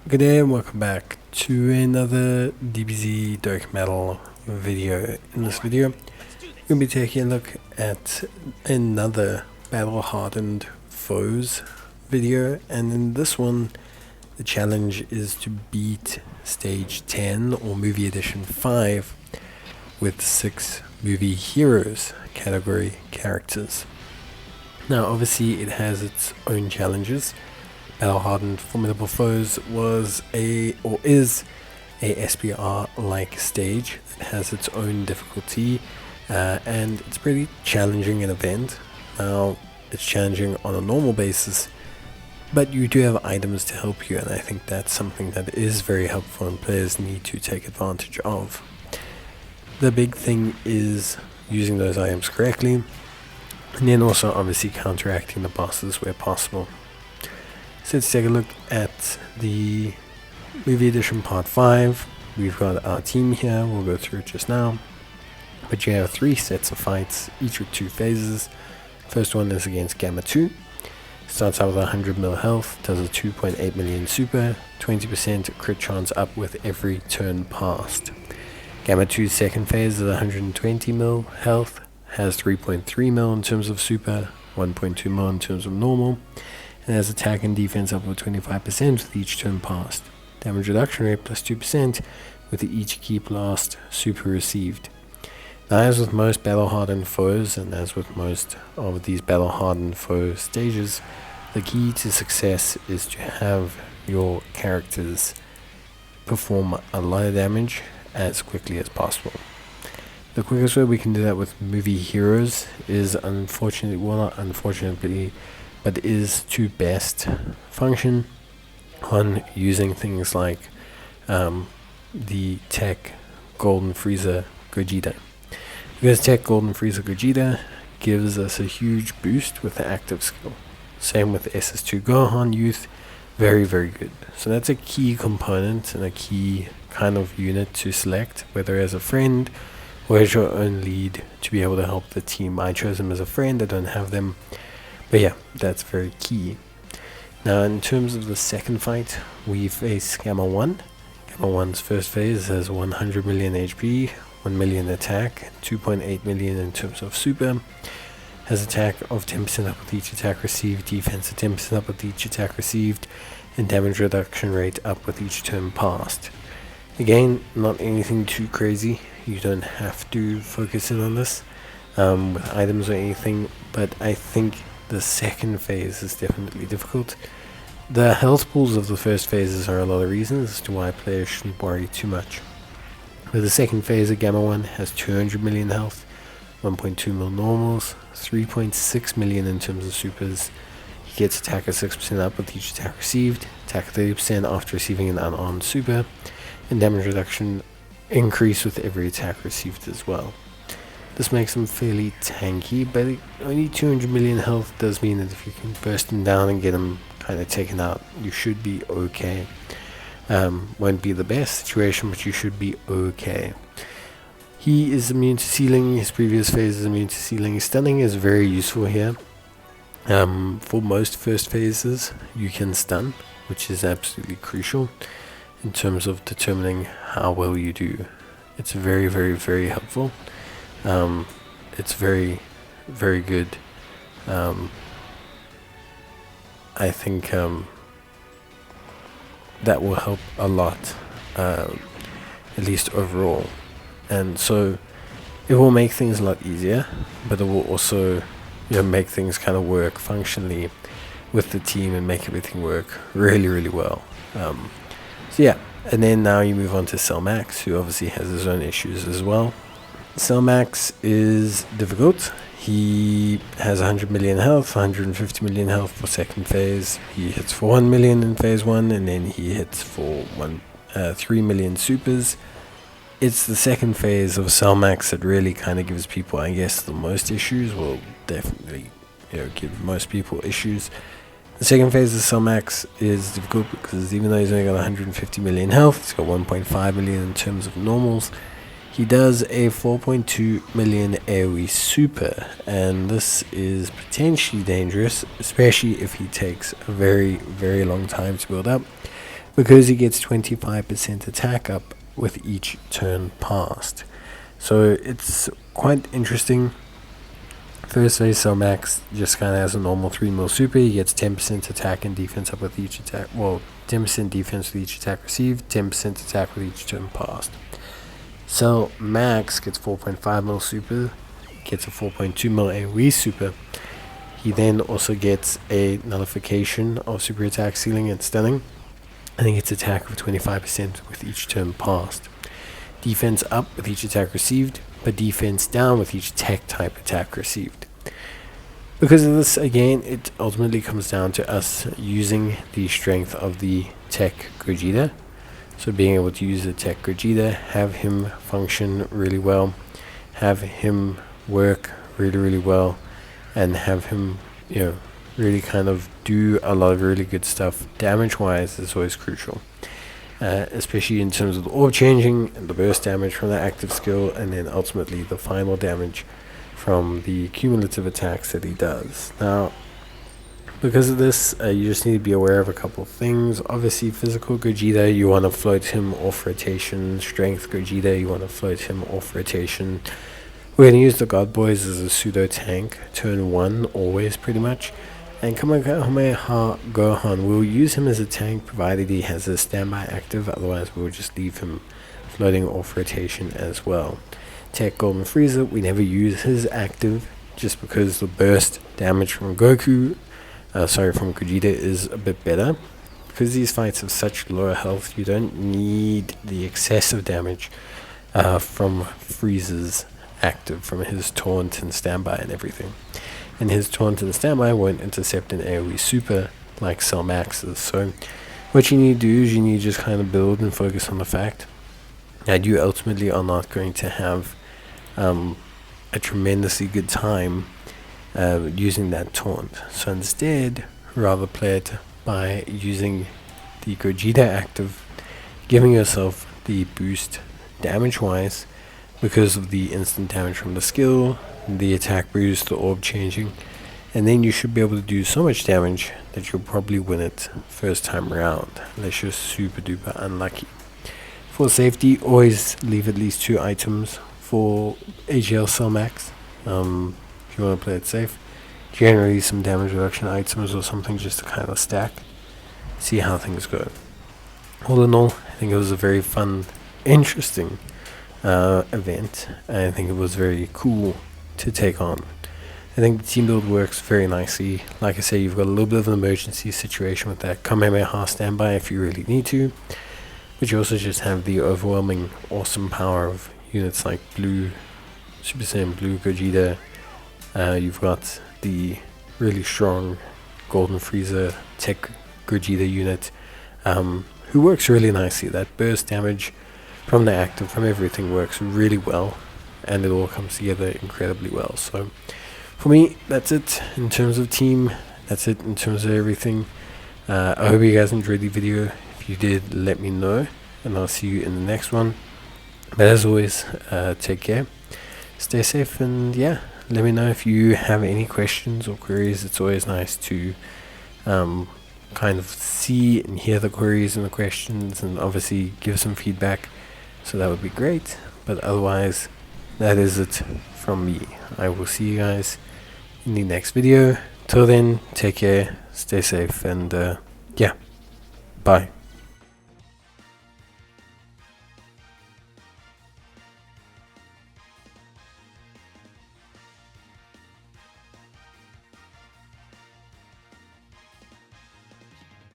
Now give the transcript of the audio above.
Good day and welcome back to another DBZ Dark Metal video. In this video, we'll be taking a look at another Battle-Hardened Foes video, and in this one, the challenge is to beat Stage 10 or Movie Edition 5 with 6 movie heroes category characters. Now, obviously, it has its own challenges. Battle-Hardened Formidable Foes was is a SPR-like stage that has its own difficulty, and it's pretty challenging an event. Now, it's challenging on a normal basis, but you do have items to help you, and I think that's something that is very helpful and players need to take advantage of. The big thing is using those items correctly, and then also obviously counteracting the bosses where possible. So let's take a look at the Movie Edition Part 5. We've got our team here, we'll go through it just now. But you have 3 sets of fights, each with 2 phases. First one is against Gamma 2. Starts out with 100 mil health, does a 2.8 million super, 20% crit chance up with every turn passed. Gamma 2's second phase is 120 mil health, has 3.3 mil in terms of super, 1.2 mil in terms of normal, and has attack and defense up with 25% with each turn passed. Damage reduction rate plus 2% with each key blast super received. Now, as with most Battle-Hardened Foes, and as with most of these Battle-Hardened Foe stages, the key to success is to have your characters perform a lot of damage as quickly as possible. The quickest way we can do that with movie heroes is unfortunately, well, not unfortunately, but is to best function on using things like the Tech Golden Frieza Gogeta. Because Tech Golden Frieza Gogeta gives us a huge boost with the active skill. Same with SS2 Gohan Youth, very good. So that's a key component and a key kind of unit to select, whether as a friend or as your own lead to be able to help the team. I chose them as a friend, I don't have them. But yeah, that's very key. Now, in terms of the second fight, we face Gamma 1. Gamma 1's first phase has 100 million HP, 1 million attack, 2.8 million in terms of super. Has attack of 10% up with each attack received, defense of 10% up with each attack received, and damage reduction rate up with each turn passed. Again, not anything too crazy. You don't have to focus in on this with items or anything, but I think the second phase is definitely difficult. The health pools of the first phases are a lot of reasons as to why players shouldn't worry too much. But the second phase of Gamma 1 has 200 million health, 1.2 mil normals, 3.6 million in terms of supers. He gets attack of 6% up with each attack received, attack 30% after receiving an unarmed super, and damage reduction increase with every attack received as well. This makes him fairly tanky, but only 200 million health does mean that if you can burst him down and get him kind of taken out, you should be okay. Won't be the best situation, but you should be okay. He is immune to sealing. His previous phase is immune to sealing. Stunning is very useful here. For most first phases, you can stun, which is absolutely crucial in terms of determining how well you do. It's very helpful. It's very good. I think that will help a lot, at least overall. And so it will make things a lot easier, but it will also, make things kind of work functionally with the team and make everything work really well. So yeah, and then now you move on to Cellmax, who obviously has his own issues as well. Cellmax is difficult. He has 100 million health, 150 million health for second phase. He hits for 1 million in phase 1, and then he hits for 3 million supers. It's the second phase of Cellmax that really kind of gives people, I guess, the most issues. Will definitely, give most people issues. The second phase of Cellmax is difficult because even though he's only got 150 million health, he's got 1.5 million in terms of normals. He does a 4.2 million AoE super, and this is potentially dangerous, especially if he takes a very long time to build up. because he gets 25% attack up with each turn passed. So it's quite interesting. First phase, so Max just kind of has a normal 3 mil super. He gets 10% attack and defense up with each attack. Well, 10% defense with each attack received, 10% attack with each turn passed. So Max gets 4.5 mil super, gets a 4.2 mil AoE super. He then also gets a nullification of super attack, ceiling, and stunning. And he gets attack of 25% with each turn passed. Defense up with each attack received, but defense down with each tech type attack received. Because of this, again, it ultimately comes down to us using the strength of the tech Gogeta. So being able to use the tech Gogeta, have him function really well, have him work really well, and have him, really kind of do a lot of really good stuff damage wise is always crucial. Especially in terms of the orb changing and the burst damage from the active skill, and then ultimately the final damage from the cumulative attacks that he does. Now, because of this, you just need to be aware of a couple of things. Obviously, physical Gogeta, you want to float him off rotation. Strength Gogeta, you want to float him off rotation. We're going to use the God Boys as a pseudo tank, turn 1 always pretty much. And Kamehameha Gohan, we'll use him as a tank provided he has a standby active, otherwise we'll just leave him floating off rotation as well. Tech Golden Frieza, we never use his active just because the burst damage from from Gogeta is a bit better. Because these fights have such lower health, you don't need the excessive damage from Frieza's active, from his taunt and standby and everything. And his taunt and standby won't intercept an AoE super like Cell Max's. So what you need to do is you need to just kind of build and focus on the fact that you ultimately are not going to have a tremendously good time using that taunt. So instead, rather play it by using the Gogeta active, giving yourself the boost damage wise because of the instant damage from the skill, the attack boost, the orb changing, and then you should be able to do so much damage that you'll probably win it first time around, unless you're super duper unlucky. For safety, always leave at least 2 items for AGL Cell Max if you want to play it safe. Generally some damage reduction items or something just to kind of stack, see how things go. All in all, I think it was a very fun, interesting event. I think it was very cool to take on. I think the team build works very nicely. Like I say, you've got a little bit of an emergency situation with that Kamehameha standby if you really need to, but you also just have the overwhelming awesome power of units like Super Saiyan Blue Gogeta. You've got the really strong Golden Frieza Tech Gogeta unit, who works really nicely. That burst damage from the active, from everything works really well, and it all comes together incredibly well. So for me, that's it in terms of team. That's it in terms of everything. I hope you guys enjoyed the video. If you did, let me know, and I'll see you in the next one. But as always, take care, stay safe, and yeah, let me know if you have any questions or queries. It's always nice to kind of see and hear the queries and the questions, and obviously give some feedback, so that would be great. But otherwise, that is it from me. I will see you guys in the next video. Till then, take care, stay safe, and yeah, bye.